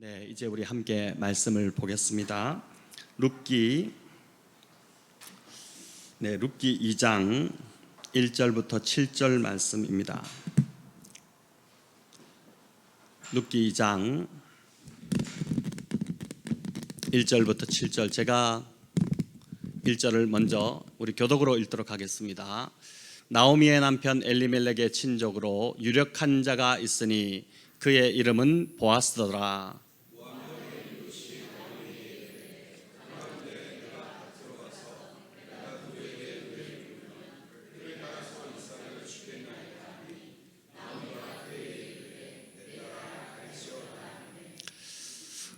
네, 이제 우리 함께 말씀을 보겠습니다. 룻기 2장 1절부터 7절 말씀입니다. 룻기 2장 1절부터 7절, 제가 1절을 먼저 우리 교독으로 읽도록 하겠습니다. 나오미의 남편 엘리멜렉의 친족으로 유력한 자가 있으니 그의 이름은 보아스더라.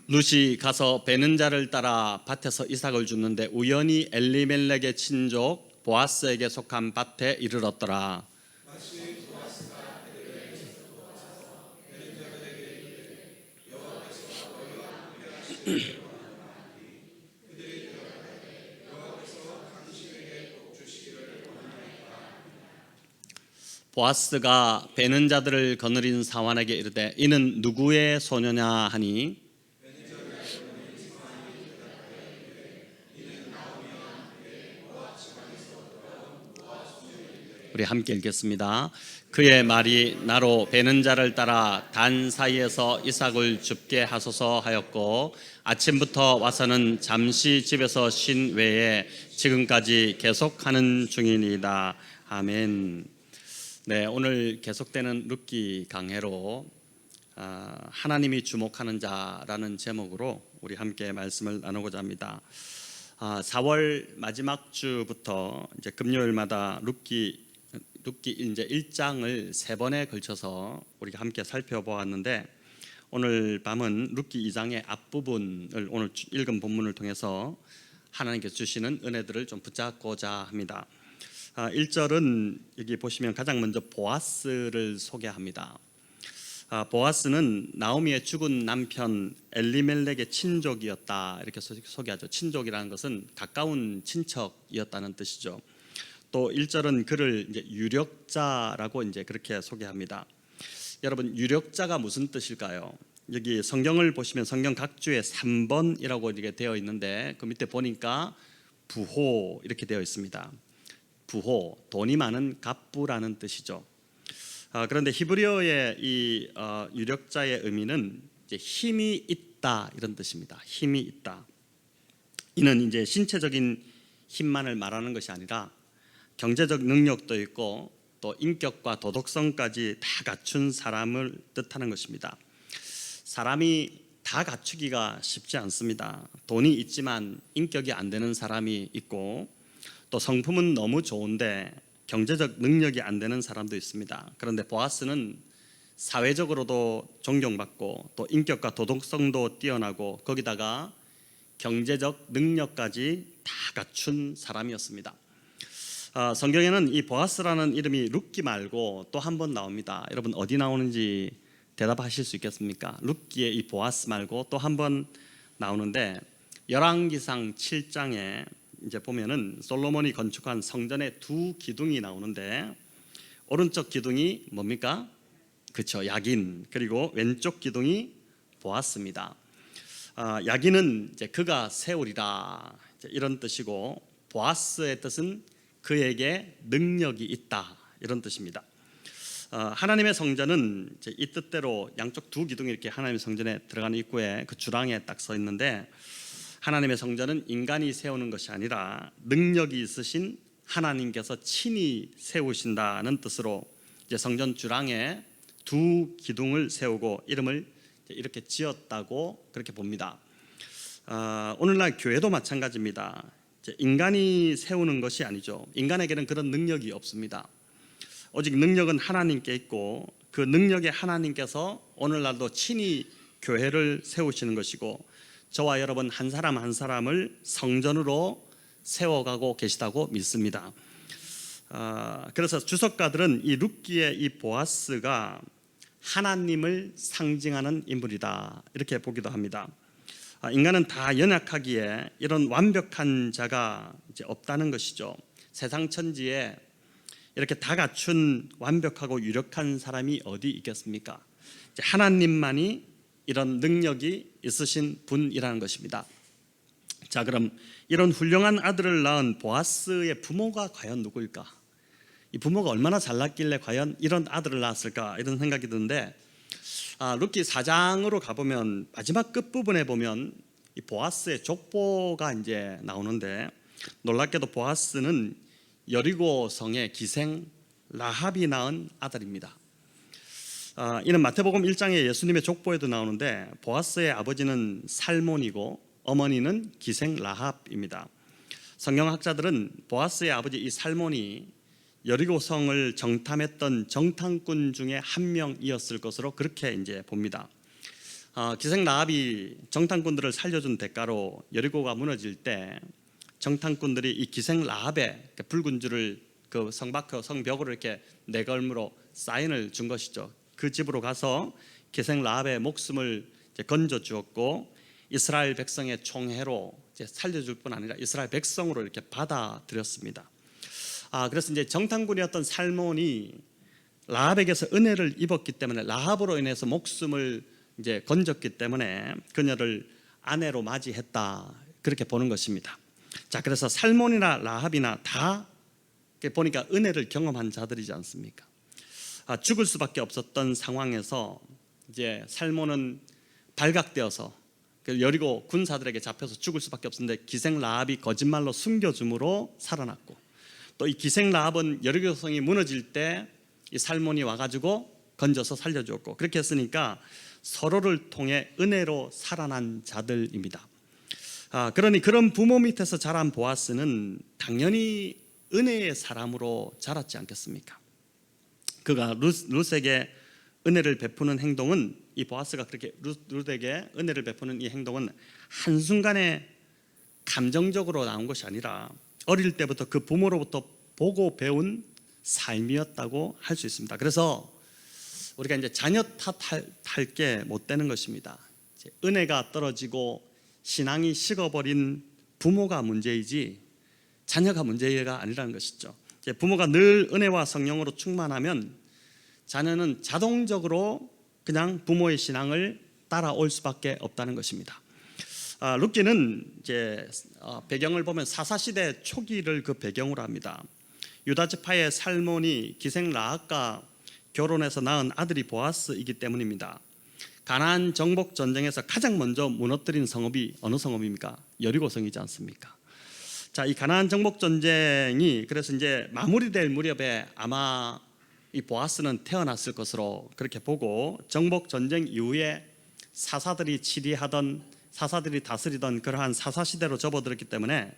룻이 가서 베는 자를 따라 밭에서 이삭을 줍는데 우연히 엘리멜렉의 친족 보아스에게 속한 밭에 이르렀더라. 보아스가 베는 자들을 거느린 사환에게 이르되 이는 누구의 소녀냐 하니 우리 함께 읽겠습니다. 그의 말이 나로 베는 자를 따라 단 사이에서 이삭을 줍게 하소서 하였고 아침부터 와서는 잠시 집에서 쉰 외에 지금까지 계속하는 중이니이다. 아멘. 네, 오늘 계속되는 룻기 강해로 하나님이 주목하는 자라는 제목으로 우리 함께 말씀을 나누고자 합니다. 4월 마지막 주부터 이제 금요일마다 룻기 이제 1장을 3번에 걸쳐서 우리가 함께 살펴보았는데 오늘 밤은 룻기 2장의 앞부분을 오늘 읽은 본문을 통해서 하나님께서 주시는 은혜들을 좀 붙잡고자 합니다. 1절은 여기 보시면 가장 먼저 보아스를 소개합니다. 보아스는 나오미의 죽은 남편 엘리멜렉의 친족이었다 이렇게 소개하죠. 친족이라는 것은 가까운 친척이었다는 뜻이죠. 또 1절은 그를 이제 유력자라고 이제 그렇게 소개합니다. 여러분, 유력자가 무슨 뜻일까요? 여기 성경을 보시면 성경 각주에 3번이라고 이렇게 되어 있는데 그 밑에 보니까 부호 이렇게 되어 있습니다. 부호, 돈이 많은 갑부라는 뜻이죠. 그런데 히브리어의 이 유력자의 의미는 이제 힘이 있다 이런 뜻입니다. 힘이 있다. 이는 이제 신체적인 힘만을 말하는 것이 아니라 경제적 능력도 있고 또 인격과 도덕성까지 다 갖춘 사람을 뜻하는 것입니다. 사람이 다 갖추기가 쉽지 않습니다. 돈이 있지만 인격이 안 되는 사람이 있고 또 성품은 너무 좋은데 경제적 능력이 안 되는 사람도 있습니다. 그런데 보아스는 사회적으로도 존경받고 또 인격과 도덕성도 뛰어나고 거기다가 경제적 능력까지 다 갖춘 사람이었습니다. 성경에는 이 보아스라는 이름이 룻기 말고 또 한 번 나옵니다. 여러분 어디 나오는지 대답하실 수 있겠습니까? 룻기의 이 보아스 말고 또 한 번 나오는데 열왕기상 7장에 이제 보면은 솔로몬이 건축한 성전의 두 기둥이 나오는데 오른쪽 기둥이 뭡니까? 그렇죠, 야긴. 그리고 왼쪽 기둥이 보아스입니다. 야긴은 이제 그가 세우리라 이런 뜻이고 보아스의 뜻은 그에게 능력이 있다 이런 뜻입니다. 하나님의 성전은 이제 이 뜻대로 양쪽 두 기둥이 이렇게 하나님의 성전에 들어가는 입구에 그 주랑에 딱 서 있는데 하나님의 성전은 인간이 세우는 것이 아니라 능력이 있으신 하나님께서 친히 세우신다는 뜻으로 이제 성전 주랑에 두 기둥을 세우고 이름을 이렇게 지었다고 그렇게 봅니다. 오늘날 교회도 마찬가지입니다. 인간이 세우는 것이 아니죠. 인간에게는 그런 능력이 없습니다. 오직 능력은 하나님께 있고 그 능력에 하나님께서 오늘날도 친히 교회를 세우시는 것이고 저와 여러분 한 사람 한 사람을 성전으로 세워가고 계시다고 믿습니다. 그래서 주석가들은 이 룻기의 이 보아스가 하나님을 상징하는 인물이다 이렇게 보기도 합니다. 인간은 다 연약하기에 이런 완벽한 자가 이제 없다는 것이죠. 세상 천지에 이렇게 다 갖춘 완벽하고 유력한 사람이 어디 있겠습니까? 하나님만이 이런 능력이 있으신 분이라는 것입니다. 자, 그럼 이런 훌륭한 아들을 낳은 보아스의 부모가 과연 누구일까? 이 부모가 얼마나 잘났길래 과연 이런 아들을 낳았을까? 이런 생각이 드는데, 룻기 4장으로 가보면 마지막 끝부분에 보면 이 보아스의 족보가 이제 나오는데, 놀랍게도 보아스는 여리고 성의 기생 라합이 낳은 아들입니다. 이는 마태복음 1장에 예수님의 족보에도 나오는데, 보아스의 아버지는 살몬이고 어머니는 기생 라합입니다. 성경학자들은 보아스의 아버지 이 살몬이 여리고 성을 정탐했던 정탐꾼 중에 한 명이었을 것으로 그렇게 이제 봅니다. 기생 라합이 정탐꾼들을 살려준 대가로 여리고가 무너질 때 정탐꾼들이 이 기생 라합의 붉은 줄을 그 성벽으로 이렇게 내걸음으로 사인을 준 것이죠. 그 집으로 가서 기생 라합의 목숨을 건져 주었고, 이스라엘 백성의 총회로 살려줄 뿐 아니라 이스라엘 백성으로 이렇게 받아들였습니다. 그래서 이제 정탐꾼이었던 살몬이 라합에게서 은혜를 입었기 때문에, 라합으로 인해서 목숨을 이제 건졌기 때문에 그녀를 아내로 맞이했다, 그렇게 보는 것입니다. 자, 그래서 살몬이나 라합이나 다 보니까 은혜를 경험한 자들이지 않습니까? 죽을 수밖에 없었던 상황에서 이제 살몬은 발각되어서 여리고 군사들에게 잡혀서 죽을 수밖에 없었는데, 기생 라합이 거짓말로 숨겨줌으로 살아났고, 또 이 기생 라합은 여리고 성이 무너질 때 이 살몬이 와가지고 건져서 살려주었고, 그렇게 했으니까 서로를 통해 은혜로 살아난 자들입니다. 그러니 그런 부모 밑에서 자란 보아스는 당연히 은혜의 사람으로 자랐지 않겠습니까? 그가 룻에게 은혜를 베푸는 행동은, 이 보아스가 그렇게 룻에게 은혜를 베푸는 이 행동은 한순간에 감정적으로 나온 것이 아니라 어릴 때부터 그 부모로부터 보고 배운 삶이었다고 할 수 있습니다. 그래서 우리가 이제 자녀 탓할 게 못 되는 것입니다. 은혜가 떨어지고 신앙이 식어버린 부모가 문제이지 자녀가 문제가 아니라는 것이죠. 부모가 늘 은혜와 성령으로 충만하면 자녀는 자동적으로 그냥 부모의 신앙을 따라올 수밖에 없다는 것입니다. 룻기는 이제 배경을 보면 사사시대 초기를 그 배경으로 합니다. 유다 지파의 살몬이 기생 라합과 결혼해서 낳은 아들이 보아스이기 때문입니다. 가나안 정복 전쟁에서 가장 먼저 무너뜨린 성읍이 어느 성읍입니까? 여리고 성이지 않습니까? 자, 이 가나안 정복 전쟁이 그래서 이제 마무리될 무렵에 아마 이 보아스는 태어났을 것으로 그렇게 보고, 정복 전쟁 이후에 사사들이 다스리던 그러한 사사시대로 접어들었기 때문에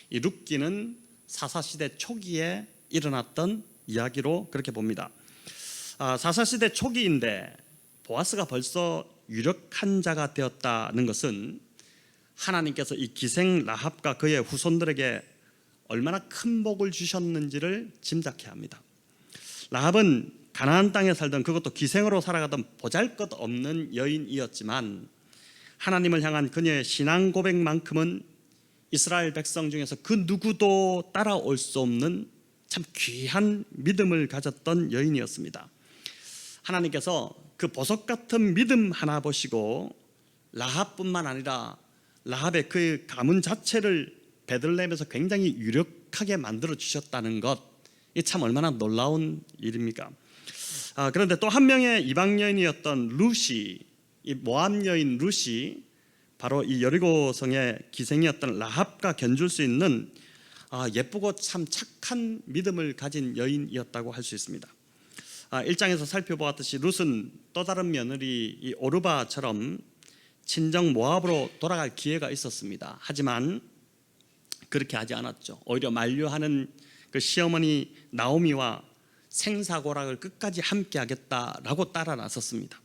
이 룻기는 사사시대 초기에 일어났던 이야기로 그렇게 봅니다. 사사시대 초기인데 보아스가 벌써 유력한 자가 되었다는 것은 하나님께서 이 기생 라합과 그의 후손들에게 얼마나 큰 복을 주셨는지를 짐작해야 합니다. 라합은 가나안 땅에 살던, 그것도 기생으로 살아가던 보잘것없는 여인이었지만 하나님을 향한 그녀의 신앙 고백만큼은 이스라엘 백성 중에서 그 누구도 따라올 수 없는 참 귀한 믿음을 가졌던 여인이었습니다. 하나님께서 그 보석 같은 믿음 하나 보시고 라합뿐만 아니라 라합의 그 가문 자체를 베들레헴에서 굉장히 유력하게 만들어 주셨다는 것, 이 참 얼마나 놀라운 일입니까? 그런데 또 한 명의 이방 여인이었던 룻이, 이 모압 여인 룻이 바로 이 여리고 성의 기생이었던 라합과 견줄 수 있는 예쁘고 참 착한 믿음을 가진 여인이었다고 할 수 있습니다. 1장에서 살펴보았듯이 룻은 또 다른 며느리 이 오르바처럼 친정 모압으로 돌아갈 기회가 있었습니다. 하지만 그렇게 하지 않았죠. 오히려 만류하는 그 시어머니 나오미와 생사고락을 끝까지 함께 하겠다라고 따라 나섰습니다.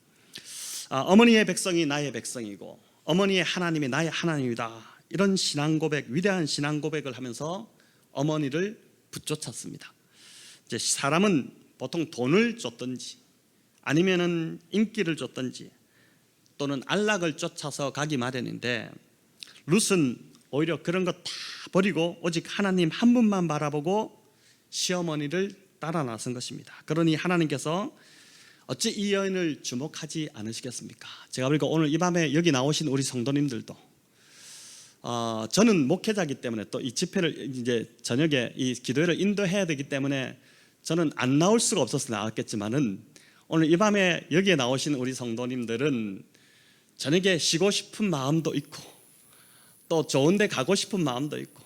어머니의 백성이 나의 백성이고 어머니의 하나님이 나의 하나님이다, 이런 신앙 고백, 위대한 신앙 고백을 하면서 어머니를 붙쫓았습니다. 이제 사람은 보통 돈을 쫓든지 아니면은 인기를 쫓든지 또는 안락을 쫓아서 가기 마련인데, 룻은 오히려 그런 것 다 버리고 오직 하나님 한 분만 바라보고 시어머니를 따라 나선 것입니다. 그러니 하나님께서 어찌 이 여인을 주목하지 않으시겠습니까? 제가 보니까 오늘 이 밤에 여기 나오신 우리 성도님들도 저는 목회자이기 때문에 또 이 집회를 이제 저녁에 이 기도회를 인도해야 되기 때문에 저는 안 나올 수가 없어서 나왔겠지만은 오늘 이 밤에 여기에 나오신 우리 성도님들은 저녁에 쉬고 싶은 마음도 있고 또 좋은 데 가고 싶은 마음도 있고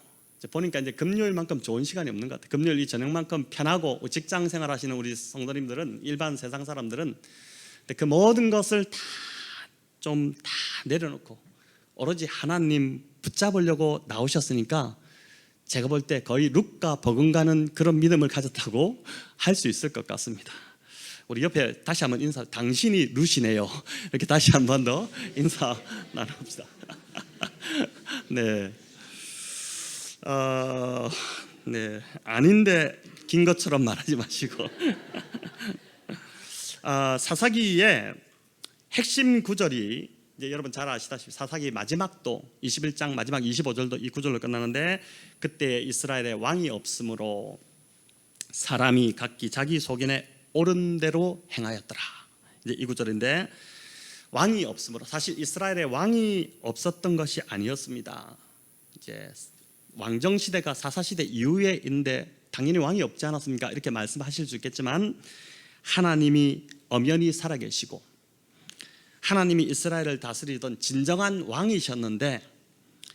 보니까 이제 금요일만큼 좋은 시간이 없는 것 같아요. 금요일 이 저녁만큼 편하고 직장 생활하시는 우리 성도님들은 일반 세상 사람들은 그 모든 것을 다 내려놓고 오로지 하나님 붙잡으려고 나오셨으니까 제가 볼 때 거의 룻과 버금가는 그런 믿음을 가졌다고 할 수 있을 것 같습니다. 우리 옆에 다시 한번 인사, 당신이 룻이네요. 이렇게 다시 한 번 더 인사 나눠봅시다. 네. 네, 아닌데 긴 것처럼 말하지 마시고 사사기의 핵심 구절이 이제 여러분 잘 아시다시피 사사기 마지막도 21장 마지막 25절도 이 구절로 끝나는데 그때 이스라엘에 왕이 없으므로 사람이 각기 자기 소견에 옳은 대로 행하였더라. 이제 이 구절인데 왕이 없으므로 사실 이스라엘에 왕이 없었던 것이 아니었습니다. 이제 왕정 시대가 사사 시대 이후에인데 당연히 왕이 없지 않았습니까? 이렇게 말씀하실 수 있겠지만 하나님이 엄연히 살아계시고 하나님이 이스라엘을 다스리던 진정한 왕이셨는데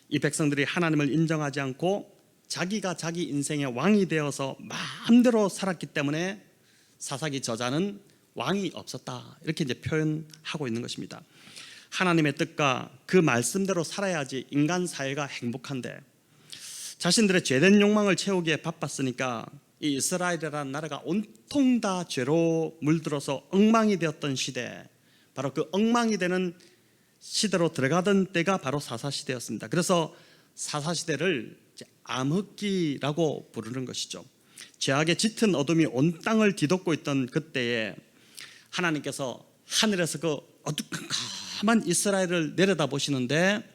이 백성들이 하나님을 인정하지 않고 자기가 자기 인생의 왕이 되어서 마음대로 살았기 때문에 사사기 저자는 왕이 없었다 이렇게 이제 표현하고 있는 것입니다. 하나님의 뜻과 그 말씀대로 살아야지 인간 사회가 행복한데 자신들의 죄된 욕망을 채우기에 바빴으니까 이 이스라엘이라는 나라가 온통 다 죄로 물들어서 엉망이 되었던 시대, 바로 그 엉망이 되는 시대로 들어가던 때가 바로 사사시대였습니다. 그래서 사사시대를 암흑기라고 부르는 것이죠. 죄악의 짙은 어둠이 온 땅을 뒤덮고 있던 그때에 하나님께서 하늘에서 그 어두컴컴한 이스라엘을 내려다보시는데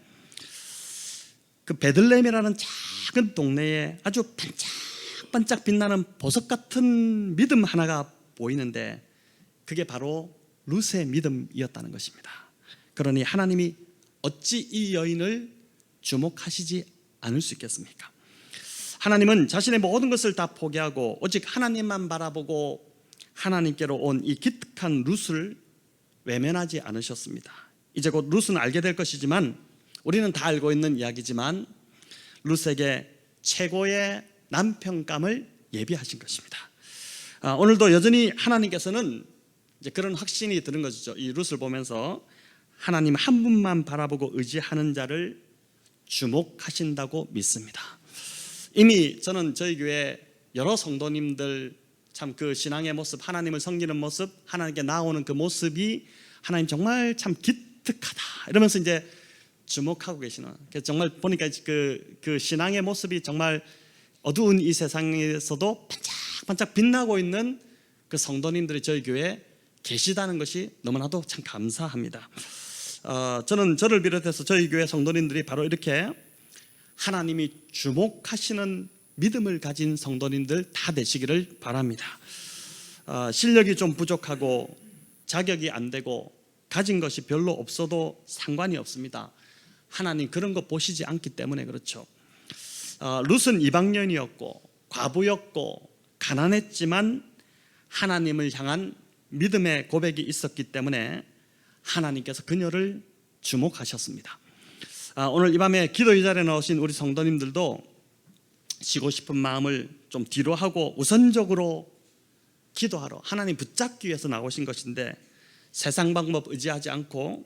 그 베들레헴이라는 작은 동네에 아주 반짝반짝 빛나는 보석 같은 믿음 하나가 보이는데 그게 바로 룻의 믿음이었다는 것입니다. 그러니 하나님이 어찌 이 여인을 주목하시지 않을 수 있겠습니까? 하나님은 자신의 모든 것을 다 포기하고 오직 하나님만 바라보고 하나님께로 온 이 기특한 룻을 외면하지 않으셨습니다. 이제 곧 룻은 알게 될 것이지만 우리는 다 알고 있는 이야기지만 룻에게 최고의 남편감을 예비하신 것입니다. 오늘도 여전히 하나님께서는 이제 그런 확신이 드는 것이죠. 이 룻을 보면서 하나님 한 분만 바라보고 의지하는 자를 주목하신다고 믿습니다. 이미 저는 저희 교회 여러 성도님들 참 그 신앙의 모습, 하나님을 섬기는 모습, 하나님께 나오는 그 모습이 하나님 정말 참 기특하다 이러면서 이제 주목하고 계시는, 정말 보니까 그 신앙의 모습이 정말 어두운 이 세상에서도 반짝반짝 빛나고 있는 그 성도님들이 저희 교회에 계시다는 것이 너무나도 참 감사합니다. 저는 저를 비롯해서 저희 교회 성도님들이 바로 이렇게 하나님이 주목하시는 믿음을 가진 성도님들 다 되시기를 바랍니다. 실력이 좀 부족하고 자격이 안 되고 가진 것이 별로 없어도 상관이 없습니다. 하나님 그런 거 보시지 않기 때문에 그렇죠. 룻은 이방년이었고 과부였고 가난했지만 하나님을 향한 믿음의 고백이 있었기 때문에 하나님께서 그녀를 주목하셨습니다. 오늘 이 밤에 기도의 자리에 나오신 우리 성도님들도 쉬고 싶은 마음을 좀 뒤로 하고 우선적으로 기도하러 하나님 붙잡기 위해서 나오신 것인데 세상 방법 의지하지 않고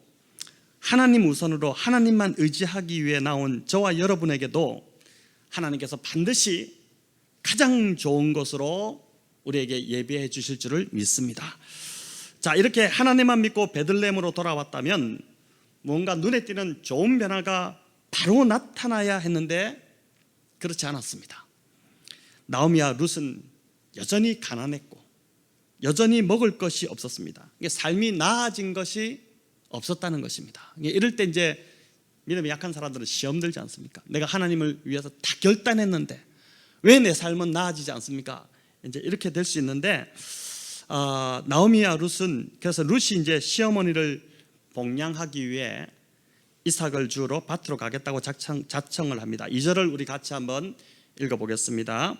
하나님 우선으로 하나님만 의지하기 위해 나온 저와 여러분에게도 하나님께서 반드시 가장 좋은 것으로 우리에게 예비해 주실 줄을 믿습니다. 자, 이렇게 하나님만 믿고 베들레헴으로 돌아왔다면 뭔가 눈에 띄는 좋은 변화가 바로 나타나야 했는데 그렇지 않았습니다. 나오미와 룻은 여전히 가난했고 여전히 먹을 것이 없었습니다. 삶이 나아진 것이 없었다는 것입니다. 이럴 때 이제 믿음이 약한 사람들은 시험 들지 않습니까? 내가 하나님을 위해서 다 결단했는데 왜 내 삶은 나아지지 않습니까? 이제 이렇게 될 수 있는데 나오미와 룻은 그래서 룻이 이제 시어머니를 복양하기 위해 이삭을 주러 밭으로 가겠다고 자청을 합니다. 2절을 우리 같이 한번 읽어보겠습니다.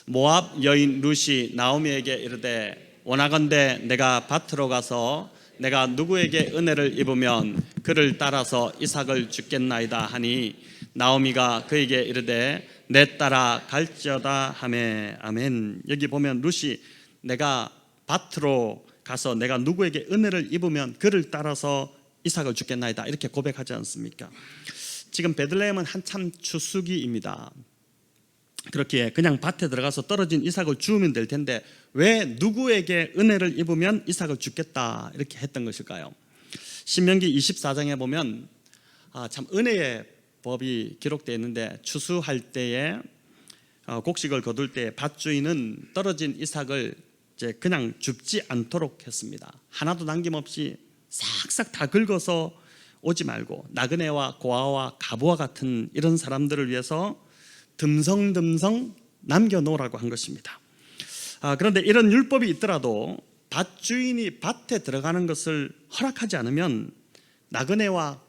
모압 여인 룻이 나오미에게 이르되 원하건대 내가 밭으로 가서 내가 누구에게 은혜를 입으면 그를 따라서 이삭을 주겠나이다 하니 나오미가 그에게 이르되 내 따라 갈지어다 하매 아멘. 여기 보면 룻이 내가 밭으로 가서 내가 누구에게 은혜를 입으면 그를 따라서 이삭을 주겠나이다 이렇게 고백하지 않습니까? 지금 베들레헴은 한참 추수기입니다. 그렇게 그냥 밭에 들어가서 떨어진 이삭을 주우면 될 텐데 왜 누구에게 은혜를 입으면 이삭을 주겠다 이렇게 했던 것일까요? 신명기 24장에 보면 참 은혜의 법이 기록되어 있는데 추수할 때에 곡식을 거둘 때 밭주인은 떨어진 이삭을 이제 그냥 줍지 않도록 했습니다. 하나도 남김없이 싹싹 다 긁어서 오지 말고 나그네와 고아와 가부와 같은 이런 사람들을 위해서 듬성듬성 남겨놓으라고 한 것입니다. 그런데 이런 율법이 있더라도 밭주인이 밭에 들어가는 것을 허락하지 않으면 나그네와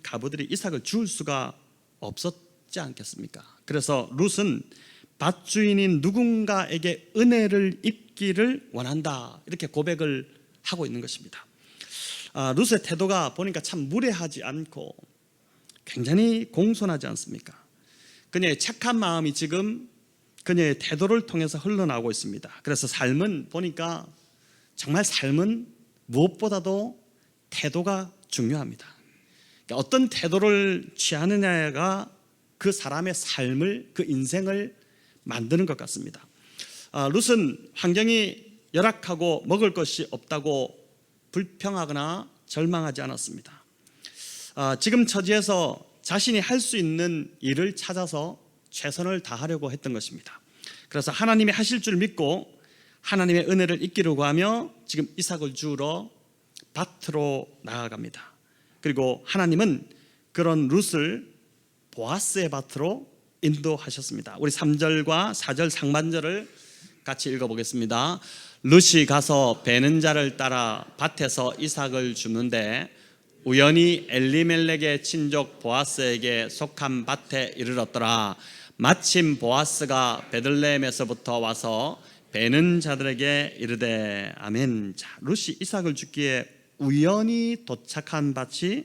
가부들이 이삭을 주울 수가 없었지 않겠습니까? 그래서 룻은 밭주인인 누군가에게 은혜를 입기를 원한다 이렇게 고백을 하고 있는 것입니다. 룻의 태도가 보니까 참 무례하지 않고 굉장히 공손하지 않습니까? 그녀의 착한 마음이 지금 그녀의 태도를 통해서 흘러나오고 있습니다. 그래서 삶은 보니까 정말 삶은 무엇보다도 태도가 중요합니다. 그러니까 어떤 태도를 취하느냐가 그 사람의 삶을 그 인생을 만드는 것 같습니다. 룻은 환경이 열악하고 먹을 것이 없다고 불평하거나 절망하지 않았습니다. 지금 처지에서 자신이 할 수 있는 일을 찾아서 최선을 다하려고 했던 것입니다. 그래서 하나님이 하실 줄 믿고 하나님의 은혜를 잊기려고 하며 지금 이삭을 주우러 밭으로 나아갑니다. 그리고 하나님은 그런 룻을 보아스의 밭으로 인도하셨습니다. 우리 3절과 4절 상반절을 같이 읽어보겠습니다. 룻이 가서 베는 자를 따라 밭에서 이삭을 주는데 우연히 엘리멜렉의 친족 보아스에게 속한 밭에 이르렀더라. 마침 보아스가 베들레헴에서부터 와서 베는 자들에게 이르되 아멘. 자, 룻이 이삭을 주기에 우연히 도착한 밭이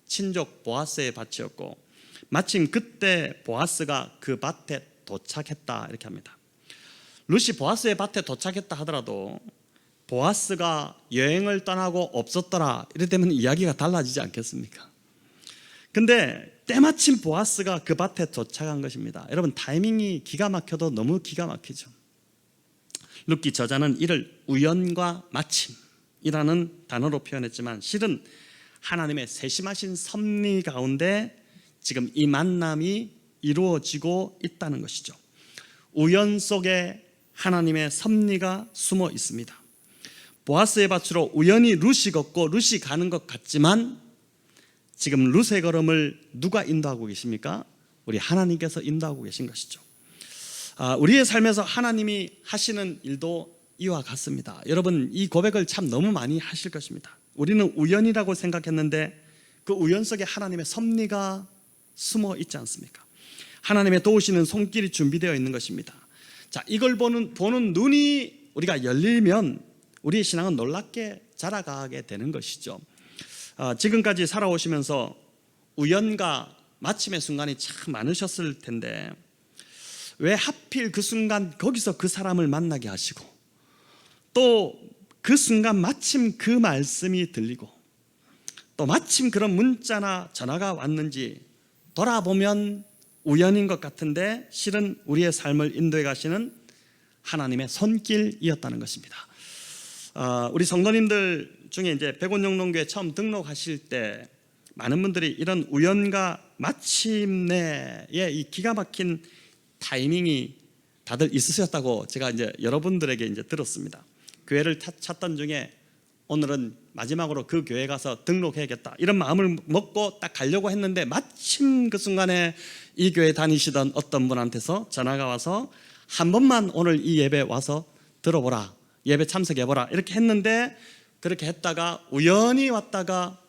친족 보아스의 밭이었고 마침 그때 보아스가 그 밭에 도착했다 이렇게 합니다. 룻이 보아스의 밭에 도착했다 하더라도 보아스가 여행을 떠나고 없었더라 이래 되면 이야기가 달라지지 않겠습니까? 근데 때마침 보아스가 그 밭에 도착한 것입니다. 여러분 타이밍이 기가 막혀도 너무 기가 막히죠. 룻기 저자는 이를 우연과 마침이라는 단어로 표현했지만 실은 하나님의 세심하신 섭리 가운데 지금 이 만남이 이루어지고 있다는 것이죠. 우연 속에 하나님의 섭리가 숨어 있습니다. 보아스의 밭으로 우연히 룻이 걷고 룻이 가는 것 같지만 지금 룻의 걸음을 누가 인도하고 계십니까? 우리 하나님께서 인도하고 계신 것이죠. 우리의 삶에서 하나님이 하시는 일도 이와 같습니다. 여러분 이 고백을 참 너무 많이 하실 것입니다. 우리는 우연이라고 생각했는데 그 우연 속에 하나님의 섭리가 숨어 있지 않습니까? 하나님의 도우시는 손길이 준비되어 있는 것입니다. 자, 이걸 보는 눈이 우리가 열리면 우리의 신앙은 놀랍게 자라가게 되는 것이죠. 지금까지 살아오시면서 우연과 마침의 순간이 참 많으셨을 텐데 왜 하필 그 순간 거기서 그 사람을 만나게 하시고 또 그 순간 마침 그 말씀이 들리고 또 마침 그런 문자나 전화가 왔는지 돌아보면 우연인 것 같은데 실은 우리의 삶을 인도해 가시는 하나님의 손길이었다는 것입니다. 우리 성도님들 중에 이제 백운영농교회 처음 등록하실 때 많은 분들이 이런 우연과 마침내의 이 기가 막힌 타이밍이 다들 있으셨다고 제가 이제 여러분들에게 이제 들었습니다. 교회를 찾던 중에 오늘은 마지막으로 그 교회 가서 등록해야겠다 이런 마음을 먹고 딱 가려고 했는데 마침 그 순간에 이 교회 다니시던 어떤 분한테서 전화가 와서 한 번만 오늘 이 예배 와서 들어보라 예배 참석해보라 이렇게 했는데 그렇게 했다가 우연히 왔다가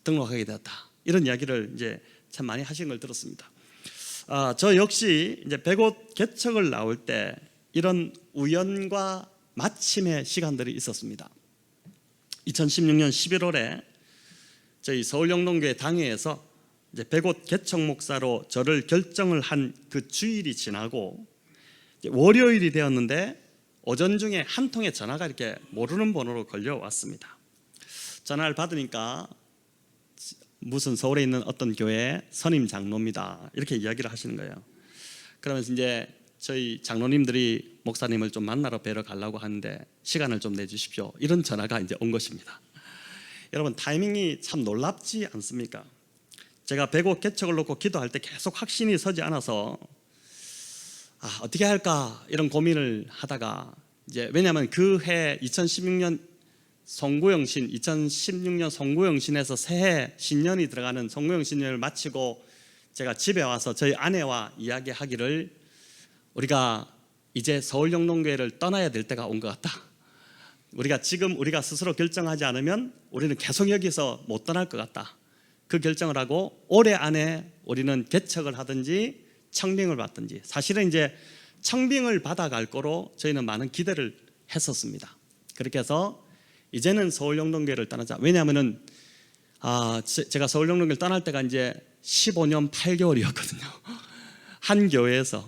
등록하게 되었다. 이런 이야기를 이제 참 많이 하신 걸 들었습니다. 저 역시 이제 100옷 개척을 나올 때 이런 우연과 마침의 시간들이 있었습니다. 2016년 11월에 저희 서울영동교회 당회에서 이제 100옷 개척 목사로 저를 결정을 한 그 주일이 지나고 월요일이 되었는데 오전 중에 한 통의 전화가 이렇게 모르는 번호로 걸려왔습니다. 전화를 받으니까 무슨 서울에 있는 어떤 교회 선임 장로입니다. 이렇게 이야기를 하시는 거예요. 그러면서 이제 저희 장로님들이 목사님을 좀 만나러 뵈러 가려고 하는데 시간을 좀 내주십시오. 이런 전화가 이제 온 것입니다. 여러분 타이밍이 참 놀랍지 않습니까? 제가 100옷 개척을 놓고 기도할 때 계속 확신이 서지 않아서 어떻게 할까 이런 고민을 하다가 이제 왜냐하면 그 해 2016년 송구영신에서 새해 신년이 들어가는 송구영신년을 마치고 제가 집에 와서 저희 아내와 이야기하기를 우리가 이제 서울영동교회를 떠나야 될 때가 온 것 같다. 우리가 스스로 결정하지 않으면 우리는 계속 여기서 못 떠날 것 같다. 그 결정을 하고 올해 안에 우리는 개척을 하든지 청빙을 받든지, 사실은 이제 청빙을 받아갈 거로 저희는 많은 기대를 했었습니다. 그렇게 해서 이제는 서울영동교회를 떠나자. 왜냐하면은 제가 서울영동교회를 떠날 때가 이제 15년 8개월이었거든요. 한 교회에서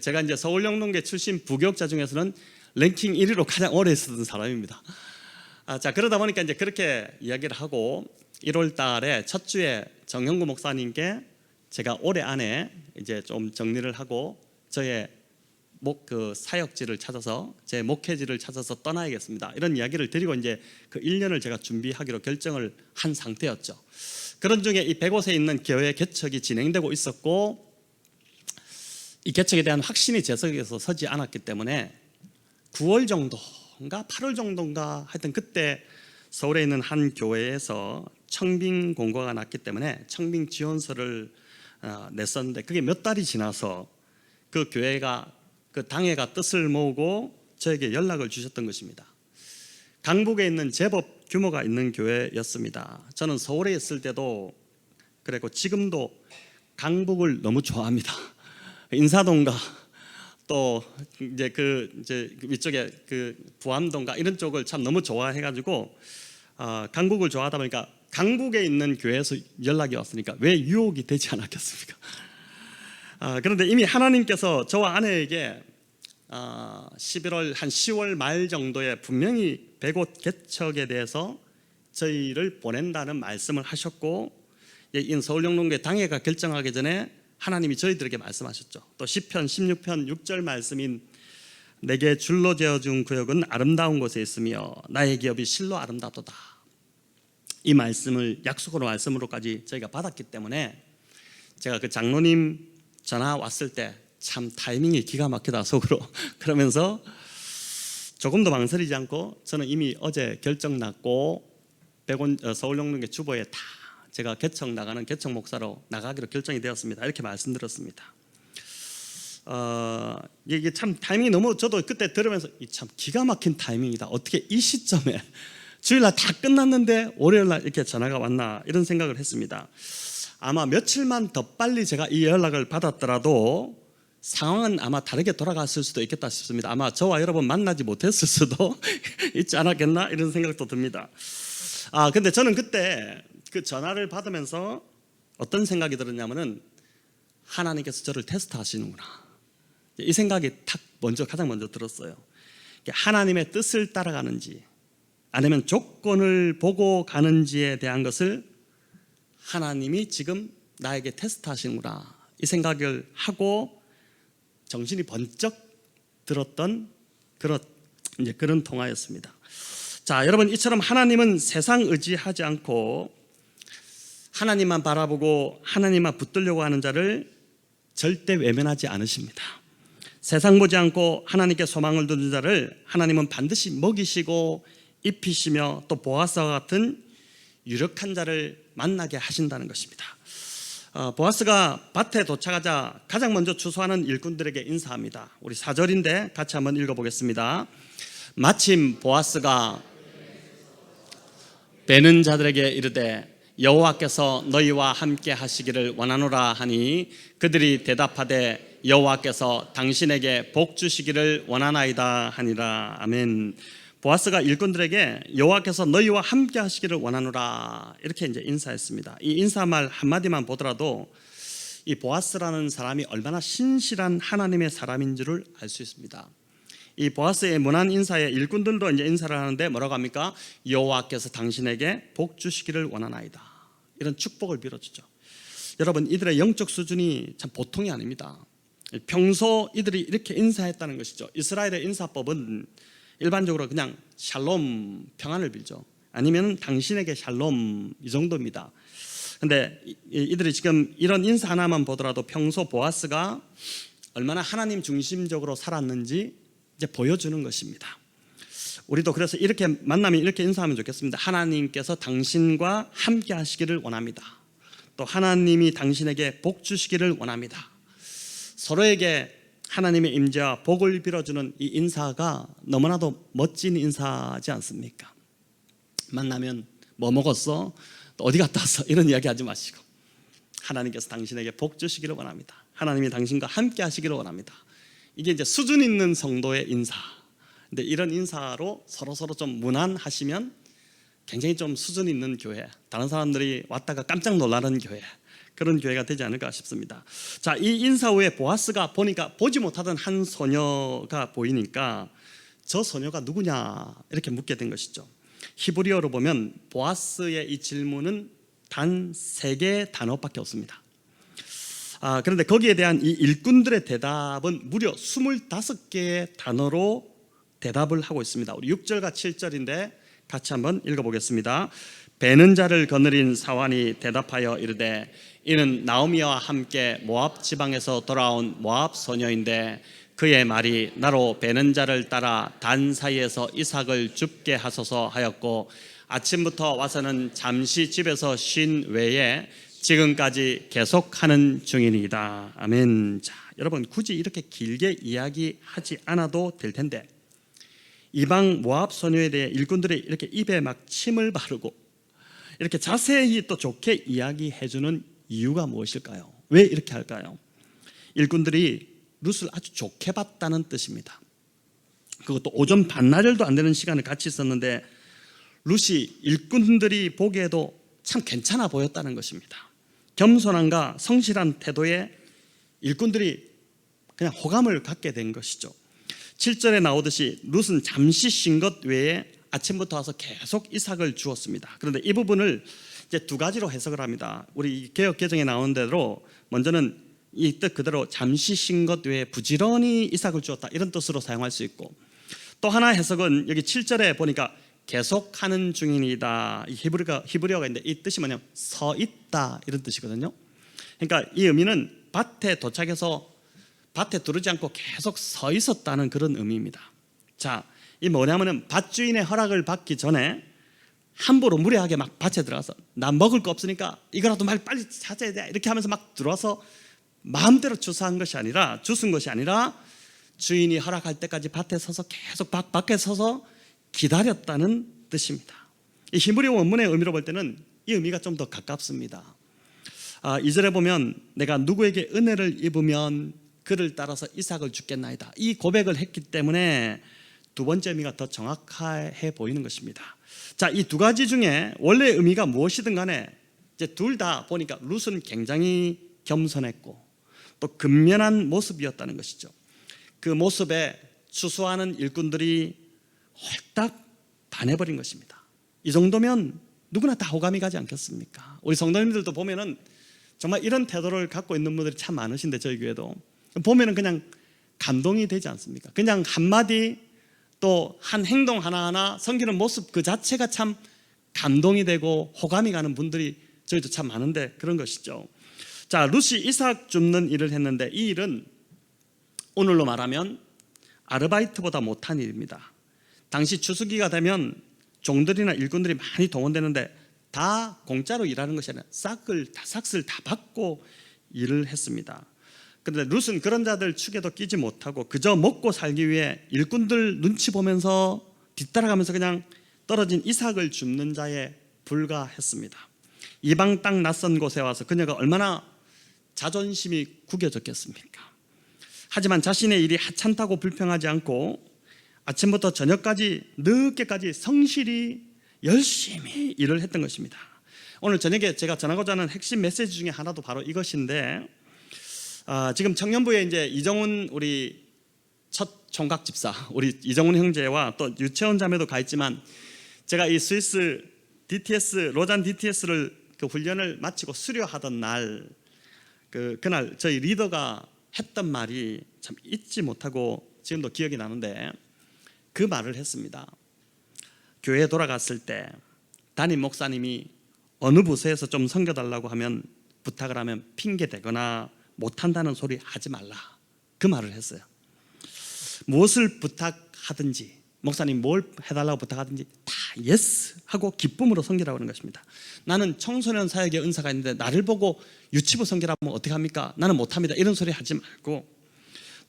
제가 이제 서울영동교회 출신 부교육자 중에서는 랭킹 1위로 가장 오래 있었던 사람입니다. 자, 그러다 보니까 이제 그렇게 이야기를 하고 1월 달에 첫 주에 정형구 목사님께 제가 올해 안에 이제 좀 정리를 하고 저의 사역지를 찾아서 제 목회지를 찾아서 떠나야겠습니다. 이런 이야기를 드리고 이제 그 1년을 제가 준비하기로 결정을 한 상태였죠. 그런 중에 이 100옷에 있는 교회 개척이 진행되고 있었고 이 개척에 대한 확신이 제 속에서 서지 않았기 때문에 9월 정도인가 8월 정도인가 하여튼 그때 서울에 있는 한 교회에서 청빙 공고가 났기 때문에 청빙 지원서를 냈었는데 그게 몇 달이 지나서 그 교회가 그 당회가 뜻을 모으고 저에게 연락을 주셨던 것입니다. 강북에 있는 제법 규모가 있는 교회였습니다. 저는 서울에 있을 때도 그랬고 지금도 강북을 너무 좋아합니다. 인사동가 또 이제 위쪽에 부암동가 이런 쪽을 참 너무 좋아해가지고 강북을 좋아하다 보니까 강북에 있는 교회에서 연락이 왔으니까 왜 유혹이 되지 않았겠습니까? 그런데 이미 하나님께서 저와 아내에게 11월 한 10월 말 정도에 분명히 100옷 개척에 대해서 저희를 보낸다는 말씀을 하셨고 이 서울영동교회 당회가 결정하기 전에 하나님이 저희들에게 말씀하셨죠. 또 시편 16편 6절 말씀인 내게 줄로 지어준 구역은 아름다운 곳에 있으며 나의 기업이 실로 아름답도다. 이 말씀을 약속으로 말씀으로까지 저희가 받았기 때문에 제가 그 장로님 전화 왔을 때 참 타이밍이 기가 막히다 속으로 그러면서 조금도 망설이지 않고 저는 이미 어제 결정 났고 서울영동교회 주보에 다 제가 개척 목사로 나가기로 결정이 되었습니다. 이렇게 말씀드렸습니다. 이게 참 타이밍이 너무 저도 그때 들으면서 참 기가 막힌 타이밍이다. 어떻게 이 시점에 주일날 다 끝났는데 월요일날 이렇게 전화가 왔나 이런 생각을 했습니다. 아마 며칠만 더 빨리 제가 이 연락을 받았더라도 상황은 아마 다르게 돌아갔을 수도 있겠다 싶습니다. 아마 저와 여러분 만나지 못했을 수도 있지 않았겠나 이런 생각도 듭니다. 근데 저는 그때 그 전화를 받으면서 어떤 생각이 들었냐면은 하나님께서 저를 테스트하시는구나 이 생각이 가장 먼저 들었어요. 하나님의 뜻을 따라가는지 아니면 조건을 보고 가는지에 대한 것을 하나님이 지금 나에게 테스트하시는구나 이 생각을 하고 정신이 번쩍 들었던 그런 통화였습니다. 자, 여러분 이처럼 하나님은 세상 의지하지 않고 하나님만 바라보고 하나님만 붙들려고 하는 자를 절대 외면하지 않으십니다. 세상 보지 않고 하나님께 소망을 두는 자를 하나님은 반드시 먹이시고 입히시며 또 보아스와 같은 유력한 자를 만나게 하신다는 것입니다. 보아스가 밭에 도착하자 가장 먼저 추수하는 일꾼들에게 인사합니다. 우리 4절인데 같이 한번 읽어보겠습니다. 마침 보아스가 베는 자들에게 이르되 여호와께서 너희와 함께 하시기를 원하노라 하니 그들이 대답하되 여호와께서 당신에게 복 주시기를 원하나이다 하니라. 아멘. 보아스가 일꾼들에게 여호와께서 너희와 함께 하시기를 원하노라 이렇게 이제 인사했습니다. 이 인사말 한마디만 보더라도 이 보아스라는 사람이 얼마나 신실한 하나님의 사람인 줄을 알 수 있습니다. 이 보아스의 무난 인사에 일꾼들도 이제 인사를 하는데 뭐라고 합니까? 여호와께서 당신에게 복 주시기를 원하나이다. 이런 축복을 빌어주죠. 여러분, 이들의 영적 수준이 참 보통이 아닙니다. 평소 이들이 이렇게 인사했다는 것이죠. 이스라엘의 인사법은 일반적으로 그냥 샬롬, 평안을 빌죠. 아니면 당신에게 샬롬, 이 정도입니다. 근데 이들이 지금 이런 인사 하나만 보더라도 평소 보아스가 얼마나 하나님 중심적으로 살았는지 이제 보여주는 것입니다. 우리도 그래서 이렇게 만나면 이렇게 인사하면 좋겠습니다. 하나님께서 당신과 함께 하시기를 원합니다. 또 하나님이 당신에게 복 주시기를 원합니다. 서로에게 하나님의 임재와 복을 빌어주는 이 인사가 너무나도 멋진 인사지 않습니까? 만나면 뭐 먹었어? 또 어디 갔다 왔어? 이런 이야기 하지 마시고 하나님께서 당신에게 복 주시기를 원합니다. 하나님이 당신과 함께 하시기를 원합니다. 이게 이제 수준 있는 성도의 인사. 근데 이런 인사로 서로 좀 무난하시면 굉장히 좀 수준 있는 교회, 다른 사람들이 왔다가 깜짝 놀라는 교회, 그런 교회가 되지 않을까 싶습니다. 자, 이 인사 후에 보아스가 보니까 보지 못하던 한 소녀가 보이니까 저 소녀가 누구냐 이렇게 묻게 된 것이죠. 히브리어로 보면 보아스의 이 질문은 단 3개의 단어밖에 없습니다. 그런데 거기에 대한 이 일꾼들의 대답은 무려 25개의 단어로 대답을 하고 있습니다. 우리 6절과 7절인데 같이 한번 읽어보겠습니다. 베는 자를 거느린 사환이 대답하여 이르되 이는 나오미와 함께 모압 지방에서 돌아온 모압 소녀인데 그의 말이 나로 베는 자를 따라 단 사이에서 이삭을 줍게 하소서 하였고 아침부터 와서는 잠시 집에서 쉰 외에 지금까지 계속하는 중이니이다. 아멘. 자, 여러분 굳이 이렇게 길게 이야기하지 않아도 될 텐데 이방 모압 소녀에 대해 일꾼들이 이렇게 입에 막 침을 바르고 이렇게 자세히 또 좋게 이야기해주는 이유가 무엇일까요? 왜 이렇게 할까요? 일꾼들이 룻을 아주 좋게 봤다는 뜻입니다. 그것도 오전 반나절도 안 되는 시간을 같이 있었는데 룻이 일꾼들이 보기에도 참 괜찮아 보였다는 것입니다. 겸손함과 성실한 태도에 일꾼들이 그냥 호감을 갖게 된 것이죠. 7절에 나오듯이 룻은 잠시 쉰 것 외에 아침부터 와서 계속 이삭을 주었습니다. 그런데 이 부분을 이제 2가지로 해석을 합니다. 우리 개역 개정에 나온 대로 먼저는 이 뜻 그대로 잠시 쉰 것 외에 부지런히 이삭을 주었다 이런 뜻으로 사용할 수 있고 또 하나 해석은 여기 7절에 보니까 계속하는 중이다. 이 히브리어가 있는데 이 뜻이 뭐냐면 서 있다 이런 뜻이거든요. 그러니까 이 의미는 밭에 도착해서 밭에 두르지 않고 계속 서 있었다는 그런 의미입니다. 자, 이 뭐냐면은 밭주인의 허락을 받기 전에 함부로 무례하게 막 밭에 들어가서 나 먹을 거 없으니까 이거라도 빨리 찾아야 돼 이렇게 하면서 막 들어와서 마음대로 주운 것이 아니라 주인이 허락할 때까지 밭에 서서 계속 밖에 서서 기다렸다는 뜻입니다. 이 히브리 원문의 의미로 볼 때는 이 의미가 좀 더 가깝습니다. 2절에 보면 내가 누구에게 은혜를 입으면 그를 따라서 이삭을 주겠나이다. 이 고백을 했기 때문에 2번째 의미가 더 정확해 보이는 것입니다. 자, 이 2가지 중에 원래 의미가 무엇이든 간에 이제 둘 다 보니까 룻은 굉장히 겸손했고 또 근면한 모습이었다는 것이죠. 그 모습에 추수하는 일꾼들이 홀딱 반해버린 것입니다. 이 정도면 누구나 다 호감이 가지 않겠습니까? 우리 성도님들도 보면은 정말 이런 태도를 갖고 있는 분들이 참 많으신데 저희 교회도 보면은 그냥 감동이 되지 않습니까? 그냥 한마디 또 한 행동 하나하나 섬기는 모습 그 자체가 참 감동이 되고 호감이 가는 분들이 저희도 참 많은데 그런 것이죠. 자, 룻이 이삭 줍는 일을 했는데 이 일은 오늘로 말하면 아르바이트보다 못한 일입니다. 당시 추수기가 되면 종들이나 일꾼들이 많이 동원되는데 다 공짜로 일하는 것이 아니라 싹을 다 받고 일을 했습니다. 그런데 룻은 그런 자들 축에도 끼지 못하고 그저 먹고 살기 위해 일꾼들 눈치 보면서 뒤따라가면서 그냥 떨어진 이삭을 줍는 자에 불과했습니다. 이방 땅 낯선 곳에 와서 그녀가 얼마나 자존심이 구겨졌겠습니까? 하지만 자신의 일이 하찮다고 불평하지 않고 아침부터 저녁까지 늦게까지 성실히 열심히 일을 했던 것입니다. 오늘 저녁에 제가 전하고자 하는 핵심 메시지 중에 하나도 바로 이것인데, 지금 청년부에 이제 이정훈 우리 첫 총각 집사 우리 이정훈 형제와 또 유채원 자매도 가 있지만, 제가 이 스위스 DTS 로잔 DTS를 그 훈련을 마치고 수료하던 날 그날 저희 리더가 했던 말이 참 잊지 못하고 지금도 기억이 나는데, 그 말을 했습니다. 교회에 돌아갔을 때 담임 목사님이 어느 부서에서 좀 섬겨달라고 하면 부탁을 하면 핑계 대거나 못한다는 소리 하지 말라, 그 말을 했어요. 무엇을 부탁하든지, 목사님 뭘 해달라고 부탁하든지 다 예스 하고 기쁨으로 섬기라고 하는 것입니다. 나는 청소년 사역의 은사가 있는데 나를 보고 유치부 섬기라면 어떻게 합니까? 나는 못합니다, 이런 소리 하지 말고,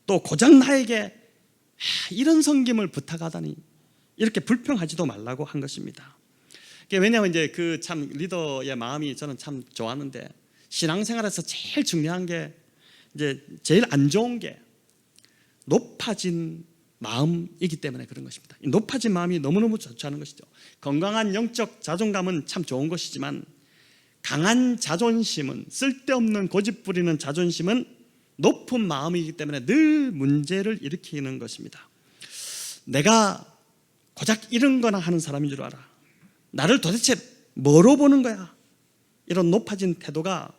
또 고작 나에게 이런 섬김을 부탁하다니 이렇게 불평하지도 말라고 한 것입니다. 왜냐하면 이제 그 참 리더의 마음이 저는 참 좋았는데, 신앙생활에서 제일 중요한 게 이제 제일 안 좋은 게 높아진 마음이기 때문에 그런 것입니다. 이 높아진 마음이 너무너무 좋지 않은 것이죠. 건강한 영적 자존감은 참 좋은 것이지만, 강한 자존심은, 쓸데없는 고집 부리는 자존심은 높은 마음이기 때문에 늘 문제를 일으키는 것입니다. 내가 고작 이런 거나 하는 사람인 줄 알아, 나를 도대체 뭐로 보는 거야, 이런 높아진 태도가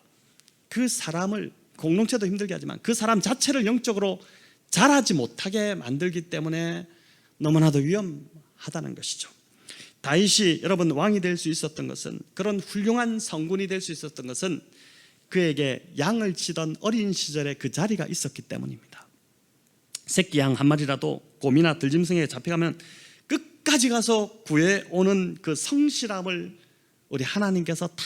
그 사람을, 공동체도 힘들게 하지만 그 사람 자체를 영적으로 자라지 못하게 만들기 때문에 너무나도 위험하다는 것이죠. 다윗이 여러분 왕이 될 수 있었던 것은, 그런 훌륭한 성군이 될 수 있었던 것은 그에게 양을 치던 어린 시절에 그 자리가 있었기 때문입니다. 새끼 양 한 마리라도 곰이나 들짐승에게 잡혀가면 끝까지 가서 구해오는 그 성실함을 우리 하나님께서 다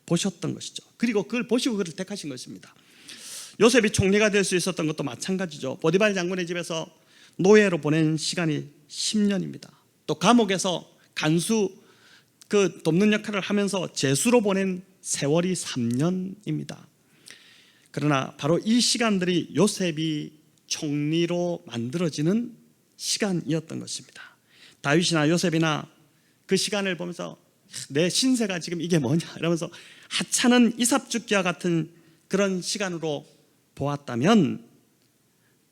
보셨던 것이죠. 그리고 그걸 보시고 그를 택하신 것입니다. 요셉이 총리가 될 수 있었던 것도 마찬가지죠. 보디발 장군의 집에서 노예로 보낸 시간이 10년입니다. 또 감옥에서 간수 그 돕는 역할을 하면서 제수로 보낸 세월이 3년입니다. 그러나 바로 이 시간들이 요셉이 총리로 만들어지는 시간이었던 것입니다. 다윗이나 요셉이나 그 시간을 보면서 내 신세가 지금 이게 뭐냐 이러면서 하찮은 이삭죽기와 같은 그런 시간으로 보았다면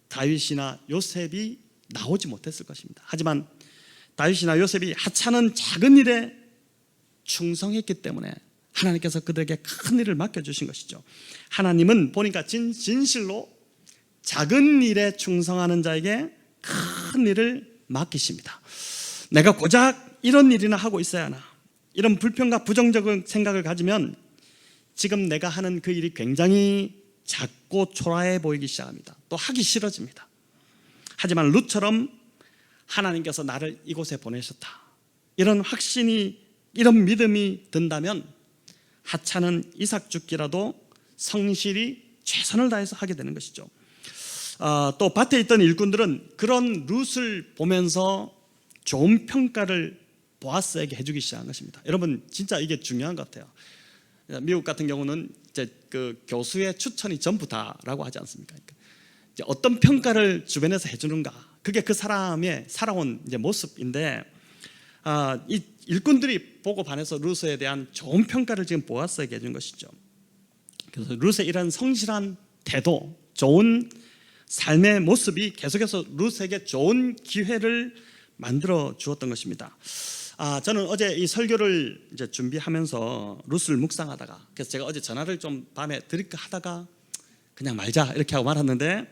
다윗이나 요셉이 나오지 못했을 것입니다. 하지만 다윗이나 요셉이 하찮은 작은 일에 충성했기 때문에 하나님께서 그들에게 큰 일을 맡겨주신 것이죠. 하나님은 보니까 진실로 작은 일에 충성하는 자에게 큰 일을 맡기십니다. 내가 고작 이런 일이나 하고 있어야 하나, 이런 불평과 부정적인 생각을 가지면 지금 내가 하는 그 일이 굉장히 작고 초라해 보이기 시작합니다. 또 하기 싫어집니다. 하지만 룻처럼 하나님께서 나를 이곳에 보내셨다, 이런 확신이, 이런 믿음이 든다면 하찮은 이삭죽기라도 성실히 최선을 다해서 하게 되는 것이죠. 또 밭에 있던 일꾼들은 그런 룻을 보면서 좋은 평가를 보아스에게 해주기 시작한 것입니다. 여러분 진짜 이게 중요한 것 같아요. 미국 같은 경우는 이제 그 교수의 추천이 전부 다라고 하지 않습니까? 이제 어떤 평가를 주변에서 해주는가, 그게 그 사람의 살아온 이제 모습인데, 이 일꾼들이 보고 반해서 룻에 대한 좋은 평가를 지금 보아스에게 해준 것이죠. 그래서 룻의 이런 성실한 태도, 좋은 삶의 모습이 계속해서 룻에게 좋은 기회를 만들어 주었던 것입니다. 저는 어제 이 설교를 이제 준비하면서 룻을 묵상하다가, 그래서 제가 어제 전화를 좀 밤에 드릴까 하다가 그냥 말자 이렇게 하고 말았는데,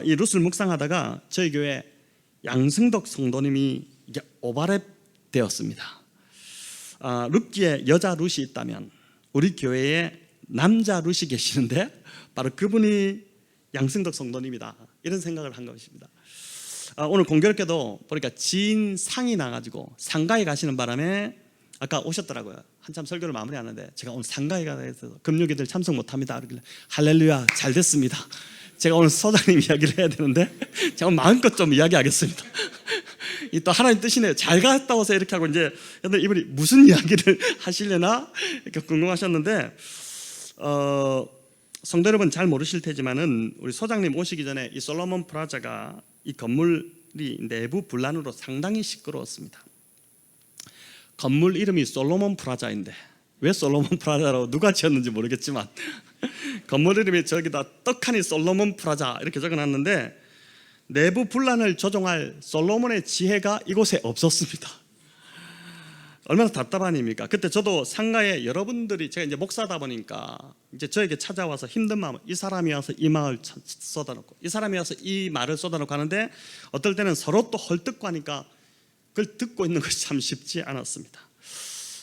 이 룻을 묵상하다가 저희 교회 양승덕 성도님이 이게 오버랩 되었습니다. 룻기에 여자 룻이 있다면 우리 교회에 남자 룻이 계시는데 바로 그분이 양승덕 성도님이다, 이런 생각을 한 것입니다. 오늘 공교롭게도 보니까 지인 상이 나가지고 상가에 가시는 바람에 아까 오셨더라고요. 한참 설교를 마무리하는데 제가 오늘 상가에 가서 금요기들 참석 못합니다. 그러길래 할렐루야 잘 됐습니다. 제가 오늘 소장님 이야기를 해야 되는데 제가 마음껏 좀 이야기하겠습니다. 또 하나님 뜻이네요. 잘 갔다 오세요 이렇게 하고 이제 여러분 이분이 무슨 이야기를 하시려나 이렇게 궁금하셨는데 성도 여러분 잘 모르실 테지만은 우리 소장님 오시기 전에 이 솔로몬 프라자가 이 건물이 내부 분란으로 상당히 시끄러웠습니다. 건물 이름이 솔로몬 프라자인데 왜 솔로몬 프라자라고 누가 지었는지 모르겠지만 건물 이름이 저기다 떡하니 솔로몬 프라자 이렇게 적어놨는데 내부 분란을 조종할 솔로몬의 지혜가 이곳에 없었습니다. 얼마나 답답한 일입니까? 그때 저도 상가에 여러분들이 제가 이제 목사다 보니까 이제 저에게 찾아와서 힘든 마음, 이 사람이 와서 이 말을 쏟아놓고 이 사람이 와서 이 말을 쏟아놓고 하는데 어떨 때는 서로 또 헐뜯고 그걸 듣고 있는 것이 참 쉽지 않았습니다.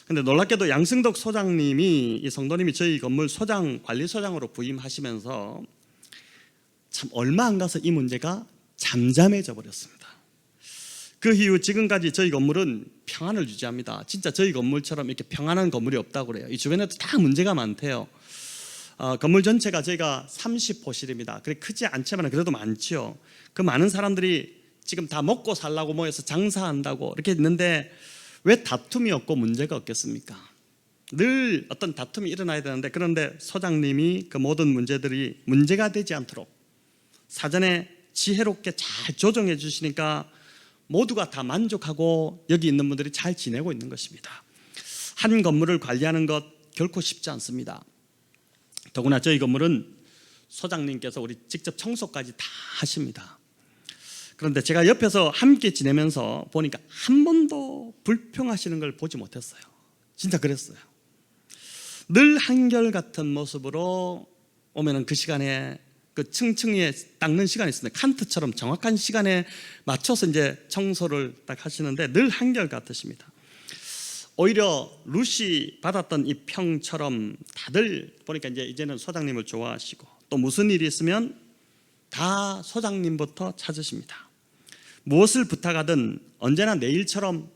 근데 놀랍게도 양승덕 소장님이 이 성도님이 저희 건물 소장 관리소장으로 부임하시면서 참 얼마 안 가서 이 문제가 잠잠해져 버렸습니다. 그 이후 지금까지 저희 건물은 평안을 유지합니다. 진짜 저희 건물처럼 이렇게 평안한 건물이 없다고 그래요. 이 주변에도 다 문제가 많대요. 건물 전체가 저희가 30호실입니다. 그래 크지 않지만 그래도 많지요. 그 많은 사람들이 지금 다 먹고 살라고 모여서 장사한다고 이렇게 있는데 왜 다툼이 없고 문제가 없겠습니까? 늘 어떤 다툼이 일어나야 되는데 그런데 소장님이 그 모든 문제들이 문제가 되지 않도록 사전에 지혜롭게 잘 조정해 주시니까 모두가 다 만족하고 여기 있는 분들이 잘 지내고 있는 것입니다. 한 건물을 관리하는 것 결코 쉽지 않습니다. 더구나 저희 건물은 소장님께서 우리 직접 청소까지 다 하십니다. 그런데 제가 옆에서 함께 지내면서 보니까 한 번도 불평하시는 걸 보지 못했어요. 진짜 그랬어요. 늘 한결같은 모습으로 오면은 그 시간에 그 층층이에 닦는 시간이 있습니다. 칸트처럼 정확한 시간에 맞춰서 이제 청소를 딱 하시는데 늘 한결같으십니다. 오히려 루시 받았던 이 평처럼 다들 보니까 이제는 소장님을 좋아하시고 또 무슨 일이 있으면 다 소장님부터 찾으십니다. 무엇을 부탁하든 언제나 내일처럼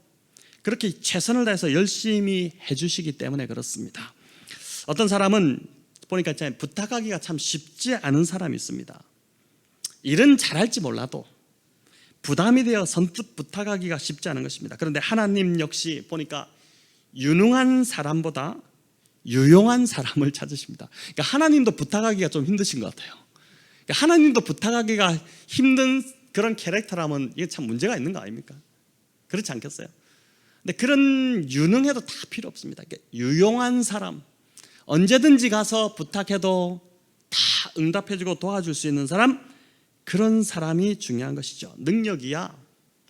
그렇게 최선을 다해서 열심히 해주시기 때문에 그렇습니다. 어떤 사람은 보니까 부탁하기가 참 쉽지 않은 사람이 있습니다. 일은 잘할지 몰라도 부담이 되어 선뜻 부탁하기가 쉽지 않은 것입니다. 그런데 하나님 역시 보니까 유능한 사람보다 유용한 사람을 찾으십니다. 그러니까 하나님도 부탁하기가 좀 힘드신 것 같아요. 그러니까 하나님도 부탁하기가 힘든 그런 캐릭터라면 이게 참 문제가 있는 거 아닙니까? 그렇지 않겠어요? 근데 그런 유능해도 다 필요 없습니다. 그러니까 유용한 사람, 언제든지 가서 부탁해도 다 응답해주고 도와줄 수 있는 사람, 그런 사람이 중요한 것이죠. 능력이야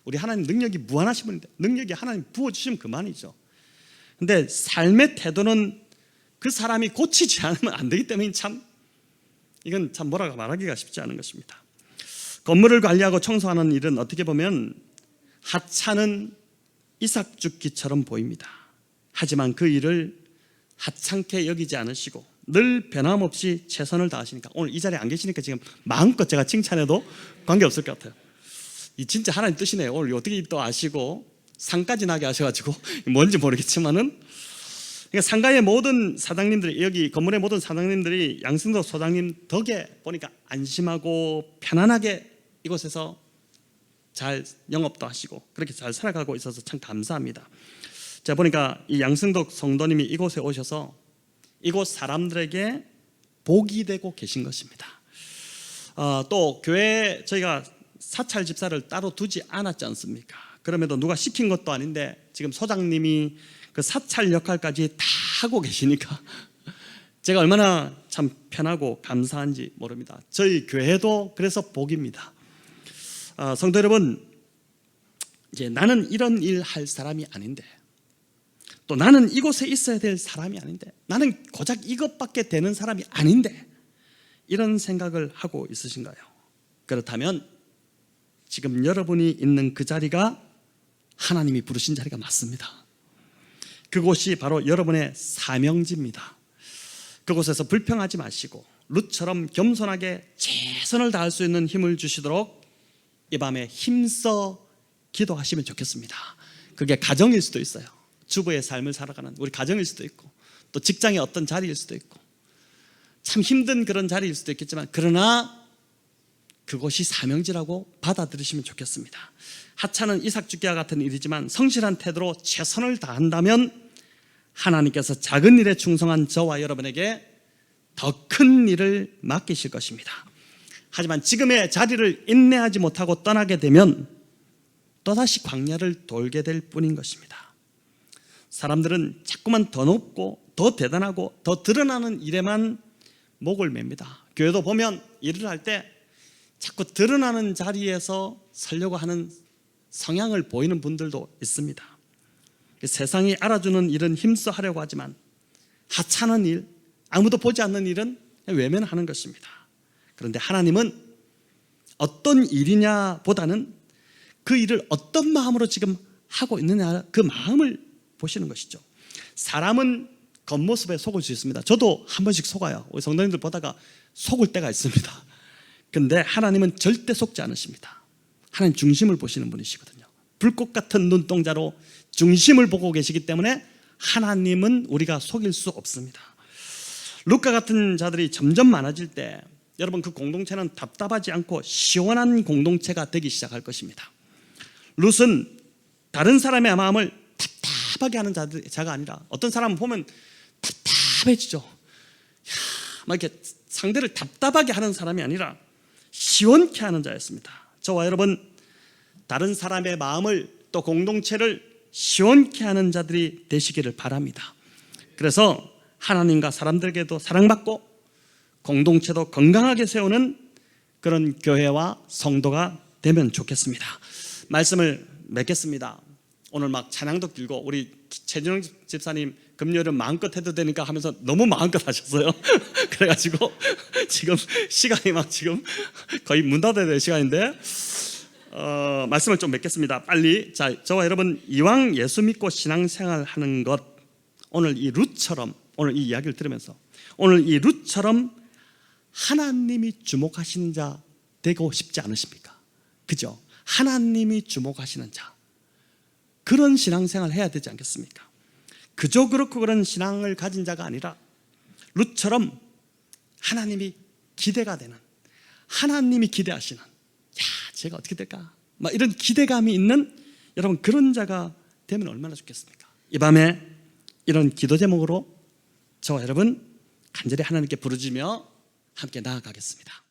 우리 하나님 능력이 무한하신 분인데 능력이 하나님 부어주시면 그만이죠. 근데 삶의 태도는 그 사람이 고치지 않으면 안 되기 때문에 이건 참 뭐라고 말하기가 쉽지 않은 것입니다. 건물을 관리하고 청소하는 일은 어떻게 보면 하찮은 이삭 죽기처럼 보입니다. 하지만 그 일을 하찮게 여기지 않으시고 늘 변함없이 최선을 다하시니까 오늘 이 자리에 안 계시니까 지금 마음껏 제가 칭찬해도 관계없을 것 같아요. 이 진짜 하나님 뜻이네요. 오늘 어떻게 또 아시고 상까지 나게 하셔가지고 뭔지 모르겠지만은 그러니까 상가의 모든 사장님들이 여기 건물의 모든 사장님들이 양승덕 소장님 덕에 보니까 안심하고 편안하게 이곳에서 잘 영업도 하시고 그렇게 잘 살아가고 있어서 참 감사합니다. 제가 보니까 이 양승덕 성도님이 이곳에 오셔서 이곳 사람들에게 복이 되고 계신 것입니다. 또 교회에 저희가 사찰 집사를 따로 두지 않았지 않습니까? 그럼에도 누가 시킨 것도 아닌데 지금 소장님이 그 사찰 역할까지 다 하고 계시니까 제가 얼마나 참 편하고 감사한지 모릅니다. 저희 교회도 그래서 복입니다. 성도 여러분, 이제 나는 이런 일 할 사람이 아닌데 또 나는 이곳에 있어야 될 사람이 아닌데 나는 고작 이것밖에 되는 사람이 아닌데 이런 생각을 하고 있으신가요? 그렇다면 지금 여러분이 있는 그 자리가 하나님이 부르신 자리가 맞습니다. 그곳이 바로 여러분의 사명지입니다. 그곳에서 불평하지 마시고 룻처럼 겸손하게 최선을 다할 수 있는 힘을 주시도록 이 밤에 힘써 기도하시면 좋겠습니다. 그게 가정일 수도 있어요. 주부의 삶을 살아가는 우리 가정일 수도 있고 또 직장의 어떤 자리일 수도 있고 참 힘든 그런 자리일 수도 있겠지만 그러나 그것이 사명지라고 받아들이시면 좋겠습니다. 하찮은 이삭 죽기와 같은 일이지만 성실한 태도로 최선을 다한다면 하나님께서 작은 일에 충성한 저와 여러분에게 더 큰 일을 맡기실 것입니다. 하지만 지금의 자리를 인내하지 못하고 떠나게 되면 또다시 광야를 돌게 될 뿐인 것입니다. 사람들은 자꾸만 더 높고 더 대단하고 더 드러나는 일에만 목을 맵니다. 교회도 보면 일을 할 때 자꾸 드러나는 자리에서 서려고 하는 성향을 보이는 분들도 있습니다. 세상이 알아주는 일은 힘써 하려고 하지만 하찮은 일, 아무도 보지 않는 일은 외면하는 것입니다. 그런데 하나님은 어떤 일이냐 보다는 그 일을 어떤 마음으로 지금 하고 있느냐, 그 마음을 보시는 것이죠. 사람은 겉모습에 속을 수 있습니다. 저도 한 번씩 속아요. 우리 성도님들 보다가 속을 때가 있습니다. 근데 하나님은 절대 속지 않으십니다. 하나님 중심을 보시는 분이시거든요. 불꽃 같은 눈동자로 중심을 보고 계시기 때문에 하나님은 우리가 속일 수 없습니다. 룻과 같은 자들이 점점 많아질 때 여러분, 그 공동체는 답답하지 않고 시원한 공동체가 되기 시작할 것입니다. 룻은 다른 사람의 마음을 답답하게 하는 자가 아니라, 어떤 사람은 보면 답답해지죠. 막 이렇게 상대를 답답하게 하는 사람이 아니라 시원케 하는 자였습니다. 저와 여러분, 다른 사람의 마음을 또 공동체를 시원케 하는 자들이 되시기를 바랍니다. 그래서 하나님과 사람들에게도 사랑받고 공동체도 건강하게 세우는 그런 교회와 성도가 되면 좋겠습니다. 말씀을 맺겠습니다. 오늘 막 찬양도 길고 우리 최진영 집사님 금요일은 마음껏 해도 되니까 하면서 너무 마음껏 하셨어요. 그래가지고 지금 시간이 막 지금 거의 문 닫아야 될 시간인데 말씀을 좀 맺겠습니다. 빨리. 자, 저와 여러분, 이왕 예수 믿고 신앙생활 하는 것, 오늘 이 룻처럼, 오늘 이 이야기를 들으면서 오늘 이 룻처럼 하나님이 주목하시는 자 되고 싶지 않으십니까? 그죠? 하나님이 주목하시는 자, 그런 신앙생활 해야 되지 않겠습니까? 그저 그렇고 그런 신앙을 가진 자가 아니라 룻처럼 하나님이 기대가 되는, 하나님이 기대하시는, 야, 제가 어떻게 될까? 막 이런 기대감이 있는 여러분, 그런 자가 되면 얼마나 좋겠습니까? 이 밤에 이런 기도 제목으로 저와 여러분 간절히 하나님께 부르짖으며 함께 나아가겠습니다.